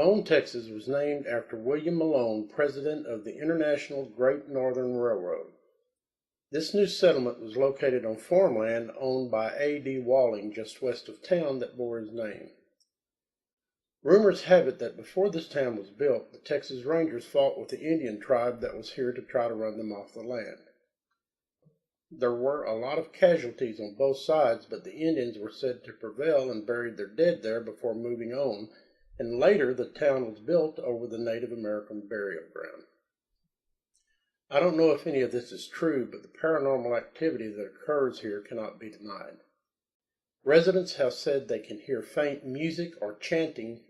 Malone, Texas was named after William Malone, president of the International Great Northern Railroad. This new settlement was located on farmland owned by A.D. Walling just west of town that bore his name. Rumors have it that before this town was built, the Texas Rangers fought with the Indian tribe that was here to try to run them off the land. There were a lot of casualties on both sides, but the Indians were said to prevail and buried their dead there before moving on, and later the town was built over the Native American burial ground. I don't know if any of this is true, but the paranormal activity that occurs here cannot be denied. Residents have said they can hear faint music or chanting,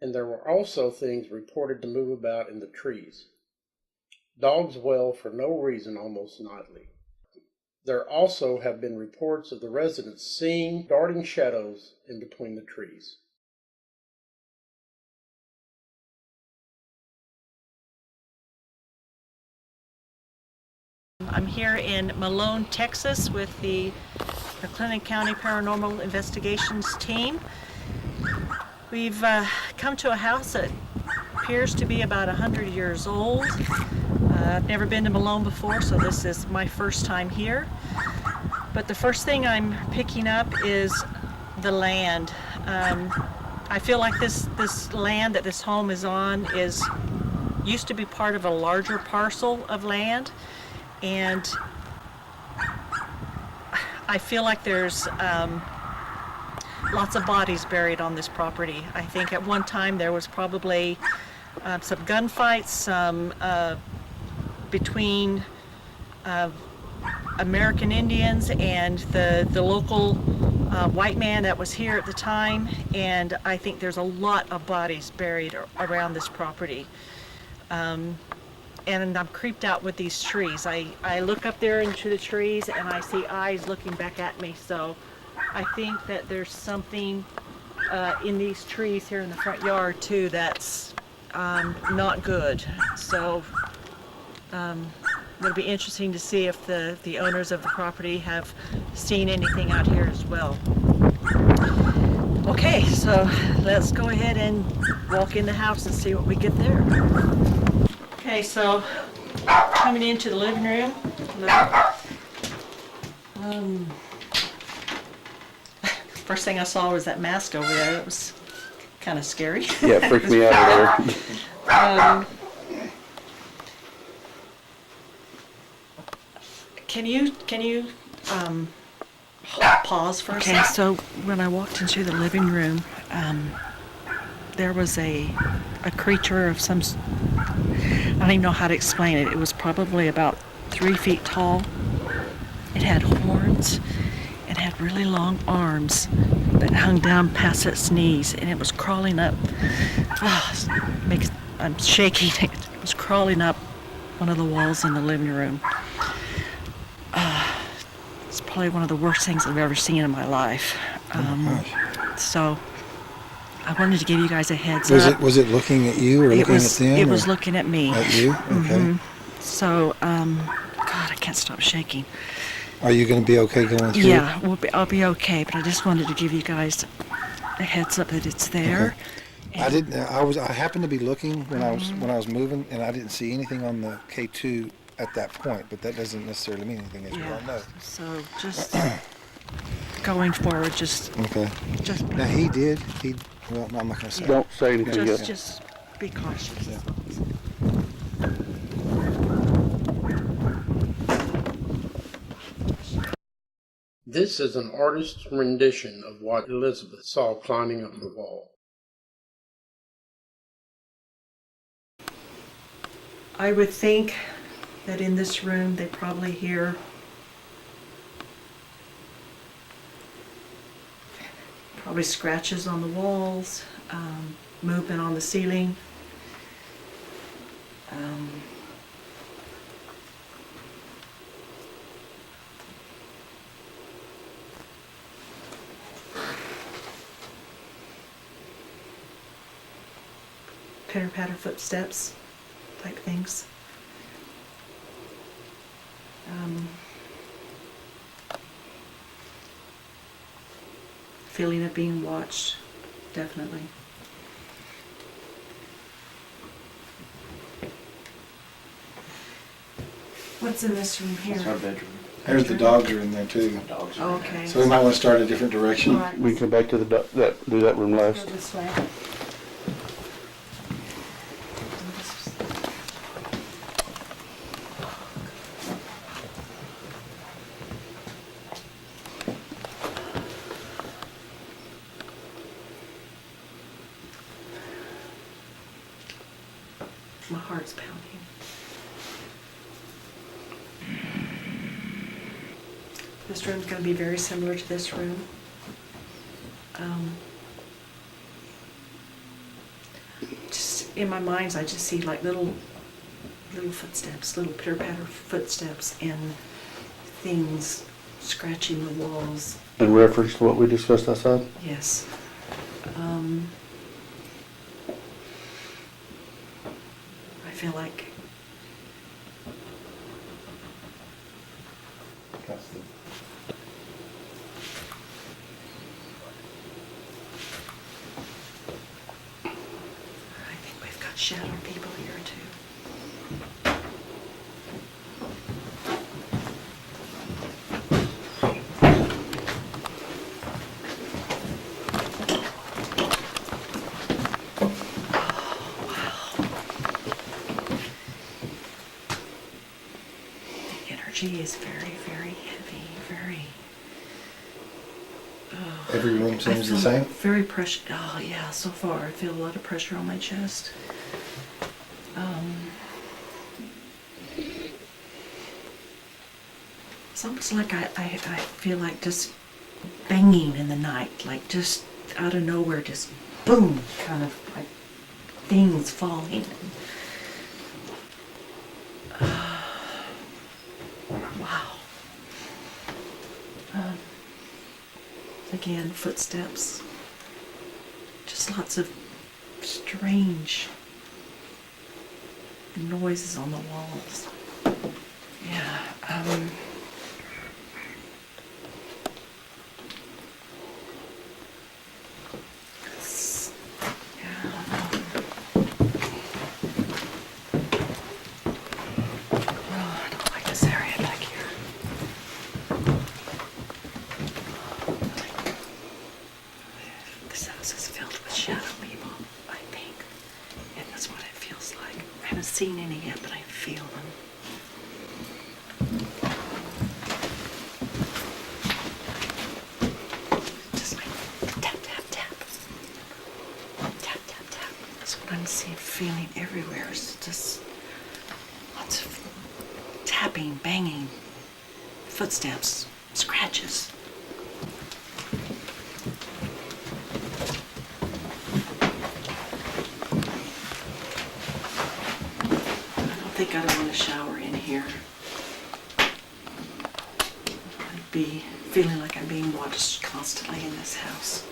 and there were also things reported to move about in the trees. Dogs wail for no reason almost nightly. There also have been reports of the residents seeing darting shadows in between the trees. I'm here in Malone, Texas with the McLennan County Paranormal Investigations team. We've come to a house that appears to be about 100 years old. I've never been to Malone before, so this is my first time here. But the first thing I'm picking up is the land. I feel like this land that this home is on used to be part of a larger parcel of land, and I feel like there's lots of bodies buried on this property. I think at one time there was probably some gunfights, between American Indians and the local white man that was here at the time, and I think there's a lot of bodies buried around this property. And I'm creeped out with these trees. I look up there into the trees and I see eyes looking back at me, so I think that there's something in these trees here in the front yard too that's not good. So it'll be interesting to see if the owners of the property have seen anything out here as well. Okay, so let's go ahead and walk in the house and see what we get there. Okay, so coming into the living room. First thing I saw was that mask over there. It was kind of scary. Yeah, it freaked me out over there. Can you pause for a second? Okay, so when I walked into the living room, there was a creature of some, I don't even know how to explain it. It was probably about 3 feet tall. It had horns. It had really long arms that hung down past its knees, and it was crawling up. I'm shaking. It was crawling up one of the walls in the living room. It's probably one of the worst things I've ever seen in my life. So I wanted to give you guys a heads up. Was it looking at you or looking at them? It was looking at me. At you? Okay. Mm-hmm. So, God, I can't stop shaking. Are you going to be okay going through? Yeah, I'll be okay, but I just wanted to give you guys a heads up that it's there. Okay. I happened to be looking when I was moving, and I didn't see anything on the K2 at that point, but that doesn't necessarily mean anything, as you all know. So just going forward, okay. Now well, no, I'm not going to say. Don't say anything yet. Just be cautious. Yeah. This is an artist's rendition of what Elizabeth saw climbing up the wall. I would think that in this room they probably hear scratches on the walls, movement on the ceiling. Pitter-patter footsteps type things. Feeling of being watched, definitely. What's in this room here? That's our bedroom. There's the dogs are in there too. Dogs. Oh, okay. So we might want to start a different direction. All right. We can come back to do that room Go last. this way. My heart's pounding. This room's going to be very similar to this room. Just in my mind, I just see like little footsteps, little pitter-patter footsteps, and things scratching the walls. In reference to what we discussed outside? Yes. I feel like That's the, I think we've got shadow people here too. The energy is very, very heavy, very. every room I seems the feel same. very pressure. Oh yeah, so far I feel a lot of pressure on my chest. It's almost like I feel like just banging in the night, like just out of nowhere, just boom, kind of like things falling. Wow. Again, footsteps. Just lots of strange noises on the walls. Yeah. Yeah, I don't know. Oh, I don't like this area back here. This house is filled with shadow people, I think. And that's what it feels like. I haven't seen any yet, but I feel them. Just like tap, tap, tap. Tap, tap, tap. That's what I'm seeing, feeling everywhere. It's just lots of tapping, banging, footsteps, scratches. I think I'd want to shower in here. I'd be feeling like I'm being watched constantly in this house.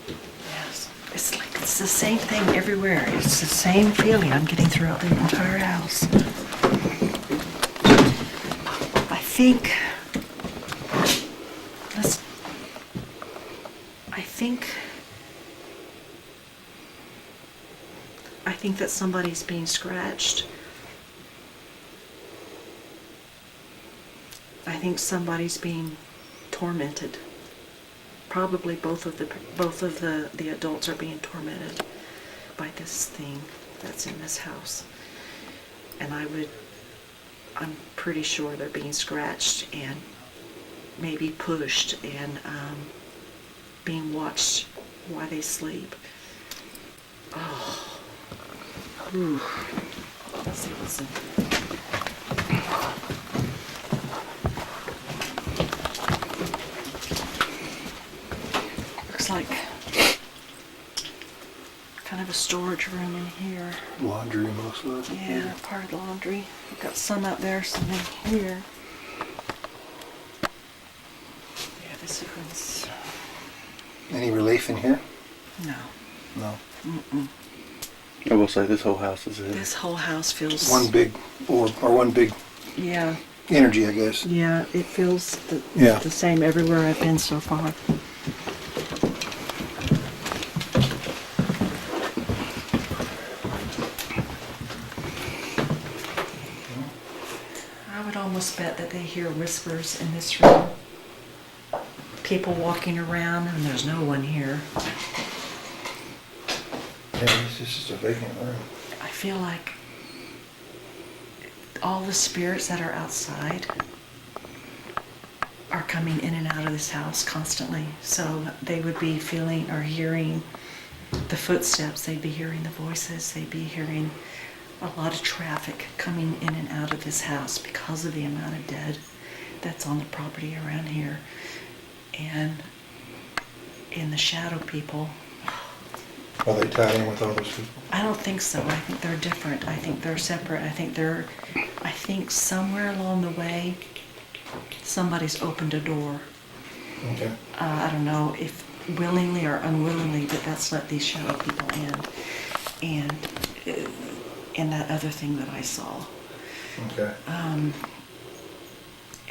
Yes, it's like it's the same thing everywhere. It's the same feeling I'm getting throughout the entire house. think, I think that somebody's being scratched. I think somebody's being tormented. Probably both of the adults are being tormented by this thing that's in this house. And I'm pretty sure they're being scratched and maybe pushed and being watched while they sleep. Oh. Ooh. Let's see what's in here. Looks like kind of a storage room in here. Laundry most of it. Yeah, part of the laundry. We've got some out there, some in here. Yeah, this one's... Any relief in here? No. No. Mm-mm. I will say this whole house is heavy. This whole house feels... One big orb, or one big Yeah. energy, I guess. Yeah, it feels Yeah. the same everywhere I've been so far. almost bet that they hear whispers in this room. People walking around, and there's no one here. Yeah, this is just a vacant room. I feel like all the spirits that are outside are coming in and out of this house constantly. So they would be feeling or hearing the footsteps, they'd be hearing the voices, they'd be hearing a lot of traffic coming in and out of this house because of the amount of dead that's on the property around here. And in the shadow people, Are they tied in with all those people? I don't think so. I think they're different. I think they're separate. I think somewhere along the way, somebody's opened a door. Okay. I don't know if willingly or unwillingly, but that's let these shadow people in. And that other thing that I saw. Okay.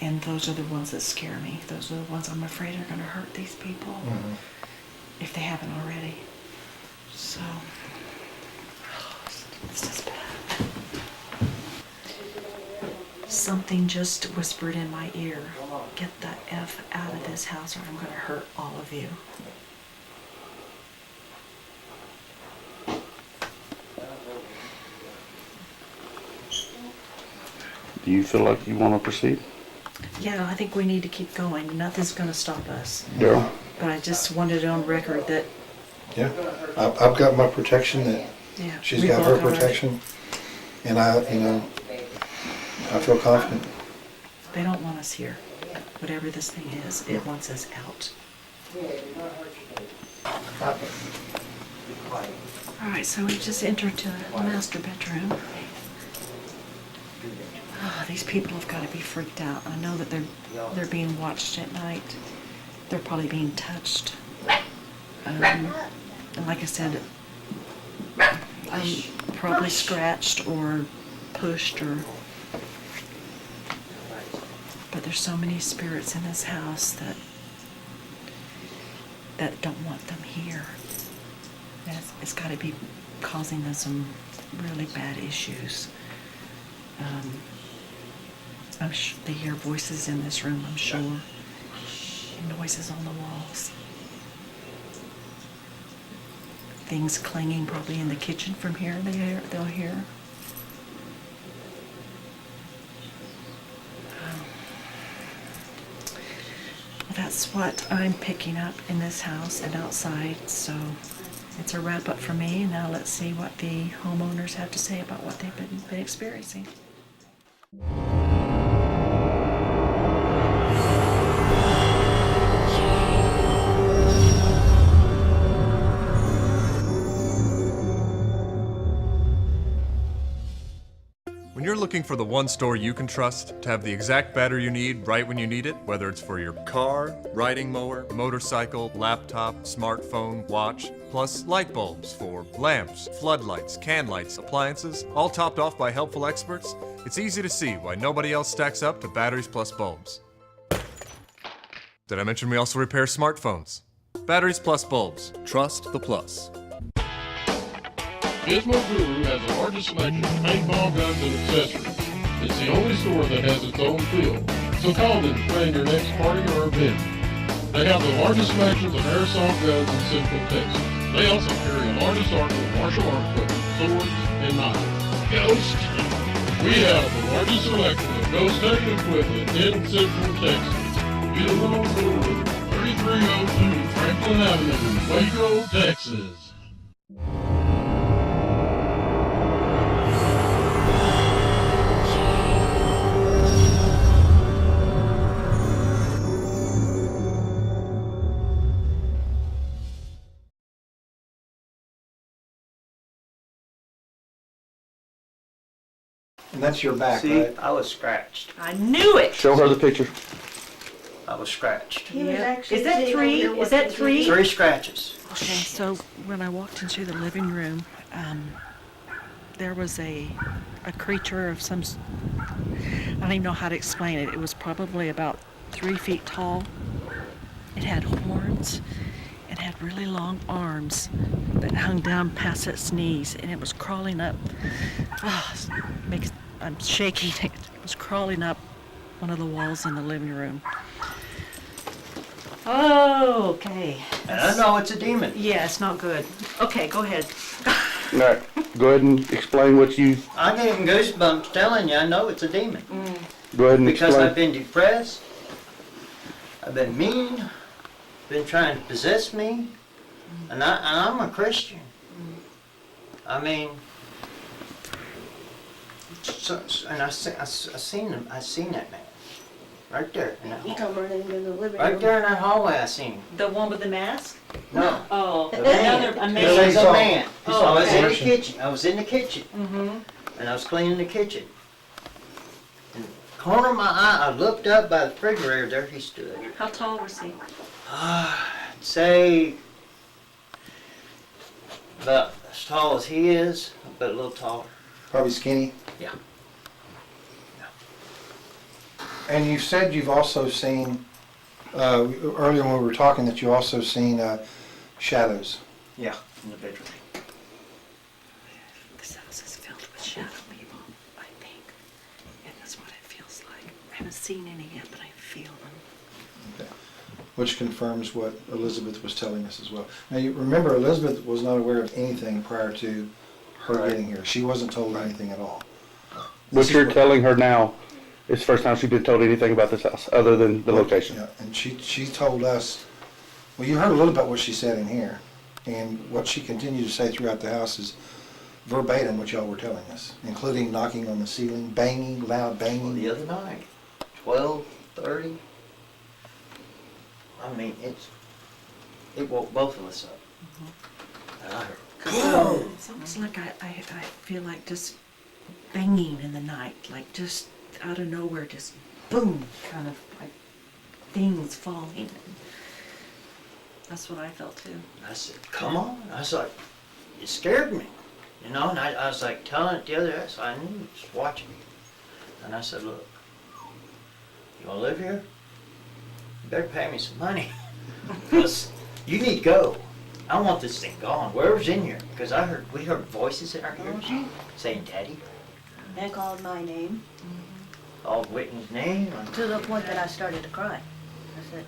And those are the ones that scare me. Those are the ones I'm afraid are going to hurt these people if they haven't already. So, it's just bad. Something just whispered in my ear, get the F out of this house or I'm going to hurt all of you. Do you feel like you want to proceed? Yeah, I think we need to keep going. Nothing's going to stop us. Daryl? But I just wanted it on record that, Yeah. I've got my protection that yeah. she's we got her both are. protection. And I feel confident. They don't want us here. Whatever this thing is, it wants us out. All right, so we just entered the master bedroom. Oh, these people have got to be freaked out. I know that they're being watched at night. They're probably being touched. And like I said, I'm probably scratched or pushed or. But there's so many spirits in this house that don't want them here. And it's got to be causing them some really bad issues. They hear voices in this room, I'm sure. And noises on the walls. Things clanging probably in the kitchen from here, they'll hear. That's what I'm picking up in this house and outside, so it's a wrap up for me. Now let's see what the homeowners have to say about what they've been experiencing. When you're looking for the one store you can trust to have the exact battery you need right when you need it, whether it's for your car, riding mower, motorcycle, laptop, smartphone, watch, plus light bulbs for lamps, floodlights, can lights, appliances, all topped off by helpful experts, it's easy to see why nobody else stacks up to batteries plus bulbs. Did I mention we also repair smartphones? Batteries plus bulbs. Trust the plus. Gizmo Guru has the largest selection of paintball guns and accessories. It's the only store that has its own field, so call them to plan your next party or event. They have the largest selections of airsoft guns in Central Texas. They also carry a large assortment of martial art equipment, swords, and knives. Ghost! We have the largest selection of ghost hunting equipment in Central Texas. Gizmo Guru, 3302 Franklin Avenue, Waco, Texas. And that's your back, See, right? I was scratched. I knew it! Show her the picture. I was scratched. Yeah. Is that three? Is that three? 3 scratches. Okay, so when I walked into the living room, there was a creature of some, I don't even know how to explain it. It was probably about 3 feet tall. It had horns and had really long arms that hung down past its knees, and it was crawling up. I'm shaking. It was crawling up one of the walls in the living room. Oh, okay. And I know it's a demon. Yeah, it's not good. Okay, go ahead. All right, go ahead and explain what you, I gave him goosebumps telling you I know it's a demon. go ahead and Because I've explain. been depressed, I've been mean, been trying to possess me, and I'm a Christian. I mean, and I seen that man, right there. In that You hall. come running into the living room. Right there in that hallway, I seen him. The one with the mask? No, Oh, the man. another, a It man. was a man. Oh, I was in the okay. kitchen. I was in the kitchen, and I was cleaning the kitchen. In the corner of my eye, I looked up by the refrigerator. There he stood. How tall was he? Say about as tall as he is, but a little taller. Probably skinny. Yeah. And you said you've also seen, earlier when we were talking, that you also seen shadows. Yeah, in the bedroom. This house is filled with shadow people, I think. And that's what it feels like. I haven't seen any yet, but I feel them. Which confirms what Elizabeth was telling us as well. Now, you remember, Elizabeth was not aware of anything prior to her Right. getting here. She wasn't told anything at all. What you're telling her now is the first time she's been told anything about this house, other than the location. Yeah, and she told us, well, you heard a little about what she said in here, and what she continued to say throughout the house is verbatim what y'all were telling us, including knocking on the ceiling, banging, loud banging. The other night, 12:30. I mean, it woke both of us up. And I heard, It's almost like I feel like just banging in the night, like just out of nowhere, just boom, kind of like things falling. That's what I felt too. I said, come on. I was like, it scared me. You know, and I was like telling it the other day, so I knew he was watching me. And I said, look, you wanna live here? You better pay me some money. Because you need to go. I want this thing gone. Whoever's in here. Because we heard voices in our ears saying daddy. And called my name All Whitney's name. And to the point that I started to cry. I said,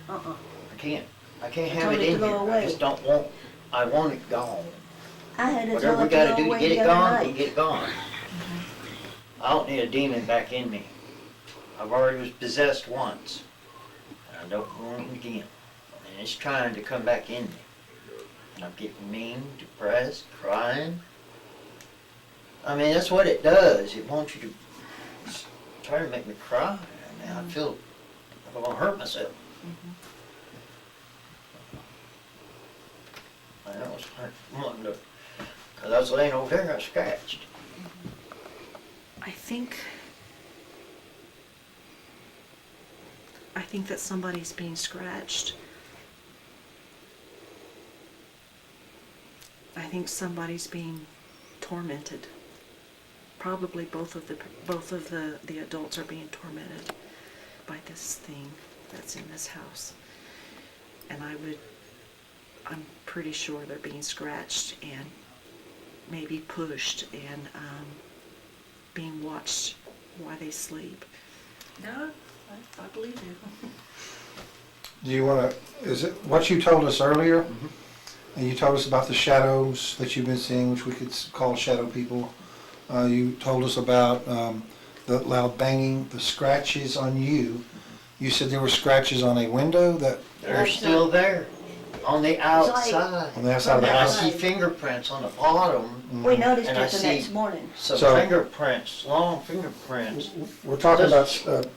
I can't have told it it to in go here. away. I just don't want, I want it gone. I had to Whatever tell we it to gotta go do to away get the it other gone, we night. get it gone. I don't need a demon back in me. I've already was possessed once. And I don't want it again. And it's trying to come back in me. And I'm getting mean, depressed, crying. I mean, that's what it does. It wants you to try to make me cry. I mean, I feel I'm gonna hurt myself. I know it's hard. Because I was laying over there, I was scratched. I think that somebody's being scratched. I think somebody's being tormented. Probably both of the adults are being tormented by this thing that's in this house. And I'm pretty sure they're being scratched and maybe pushed and being watched while they sleep. No, I believe you. Do you want to, is it what you told us earlier? And you told us about the shadows that you've been seeing, which we could call shadow people. You told us about the loud banging, the scratches on you. You said there were scratches on a window that, They're still there. On the outside. on the outside of the And I house. see fingerprints on the bottom. We noticed And I it the see- next morning. Some So- fingerprints, long fingerprints. We're talking about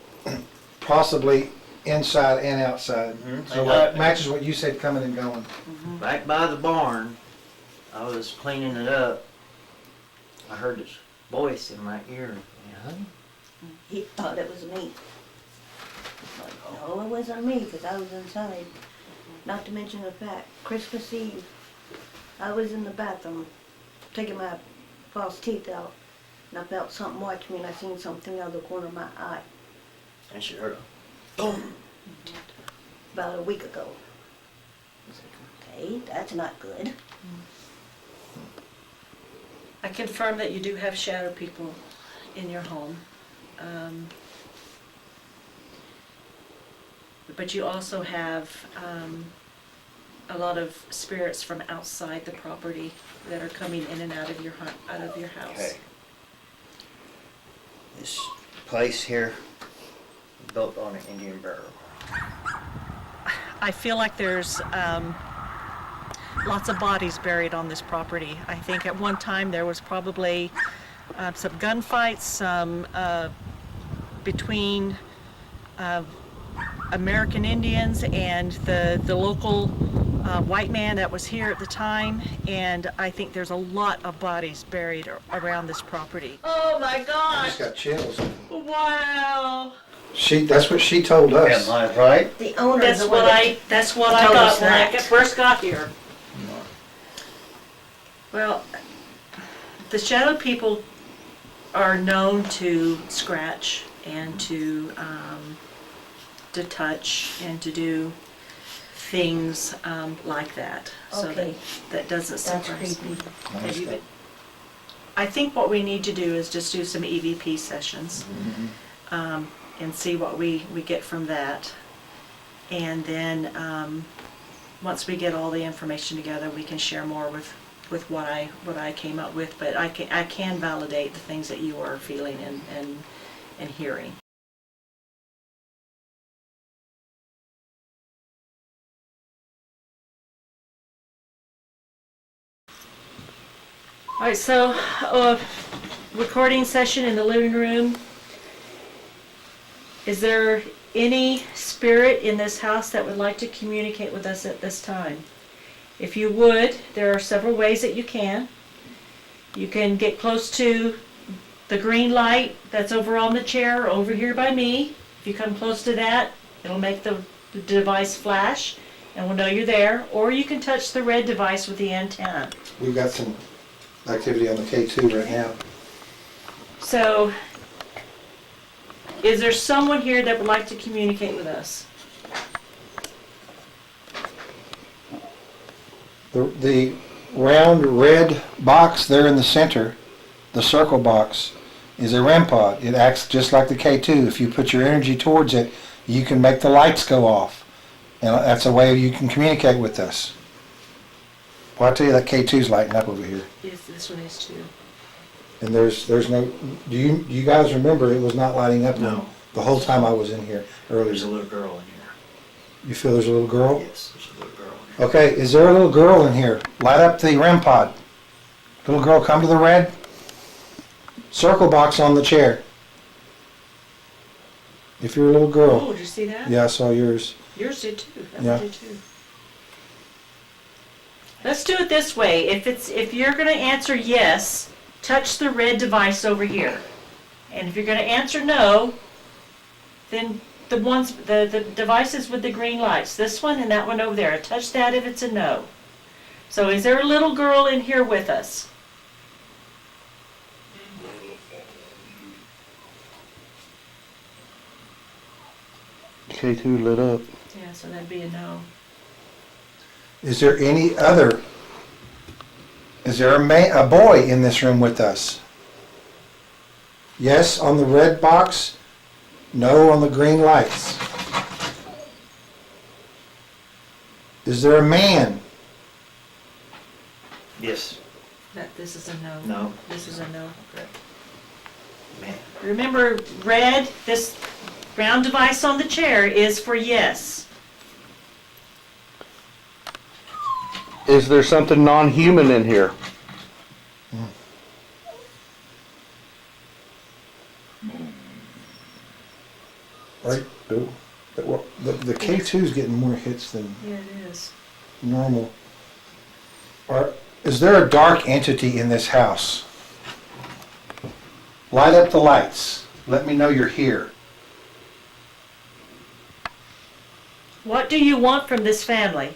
possibly inside and outside. Mhm. So it matches what you said coming and going. Back by the barn, I was cleaning it up. I heard this voice in my ear. Yeah, He thought it was me. Like, no, it wasn't me, because I was inside. Not to mention the fact, Christmas Eve, I was in the bathroom taking my false teeth out, and I felt something watch me, and I seen something out of the corner of my eye and she heard a boom. about a week ago. I was like, okay, that's not good. I confirm that you do have shadow people in your home. but you also have a lot of spirits from outside the property that are coming in and out of your house. Okay. This place here, built on an Indian burial. I feel like there's lots of bodies buried on this property. I think at one time there was probably some gunfights, some between American Indians and the local white man that was here at the time, and I think there's a lot of bodies buried around this property. Oh my I gosh! just got chills. Wow! That's what she told us. Am I right? The owner That's what I told got us when I that. first got here. Well, the shadow people are known to scratch and to touch and to do things like that. So Okay. that doesn't That's surprise me. creepy. Have you been- I think what we need to do is just do some EVP sessions and see what we get from that. And then once we get all the information together, we can share more with what I came up with. But I can validate the things that you are feeling and hearing. All right, so recording session in the living room. Is there any spirit in this house that would like to communicate with us at this time? If you would, there are several ways that you can. You can get close to the green light that's over on the chair, over here by me. If you come close to that, it'll make the device flash and we'll know you're there. Or you can touch the red device with the antenna. We've got some activity on the K2 right now. So, is there someone here that would like to communicate with us? The round red box there in the center, the circle box, is a Rem-Pod. It acts just like the K2. If you put your energy towards it, you can make the lights go off. And that's a way you can communicate with us. Well, I tell you, that K2's lighting up over here. Yes, this one is too. And there's no, do you guys remember it was not lighting up No. the whole time I was in here earlier? There's a little girl in here. You feel there's a little girl? Yes, there's a little girl in here. Okay, is there a little girl in here? Light up the Rem-Pod. Little girl, come to the red. Circle box on the chair. If you're a little Oh, girl. did you see that? Yeah, I saw yours. Yours did too. That Yeah. one did too. Let's do it this way. If you're going to answer yes, touch the red device over here. And if you're going to answer no, then the devices with the green lights, this one and that one over there, touch that if it's a no. So is there a little girl in here with us? K2 lit up. Yeah, so that'd be a no. Is there any other? Is there a boy in this room with us? Yes on the red box, no on the green lights. Is there a man? Yes. This is a no. No. This is a no. Okay. Man. Remember, red, this round device on the chair is for yes. Is there something non-human in here? Right. The K2's getting more hits than Yeah, it is. normal. Is there a dark entity in this house? Light up the lights. Let me know you're here. What do you want from this family?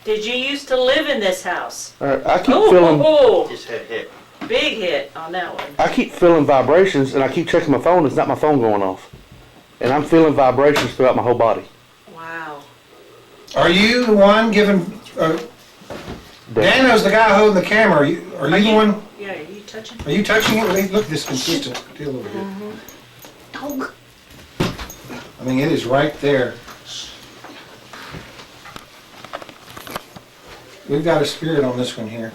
Did you used to live in this house? I keep feeling. Just had hit. Big hit on that one. I keep feeling vibrations, and I keep checking my phone. It's not my phone going off, and I'm feeling vibrations throughout my whole body. Wow. Are you the one giving Dano's the guy holding the camera. Are you the one? Yeah, are you touching? Are you touching it? Wait, look at this consistent deal over here. Dog. I mean, it is right there. We've got a spirit on this one here.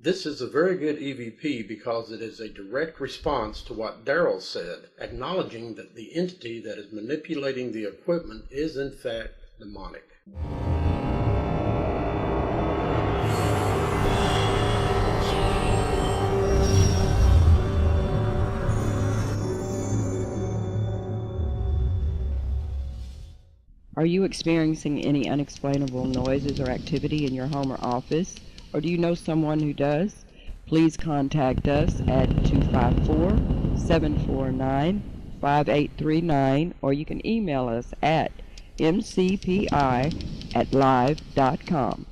This is a very good EVP because it is a direct response to what Daryl said, acknowledging that the entity that is manipulating the equipment is in fact demonic. Are you experiencing any unexplainable noises or activity in your home or office? Or do you know someone who does? Please contact us at 254-749-5839, or you can email us at mcpi@live.com.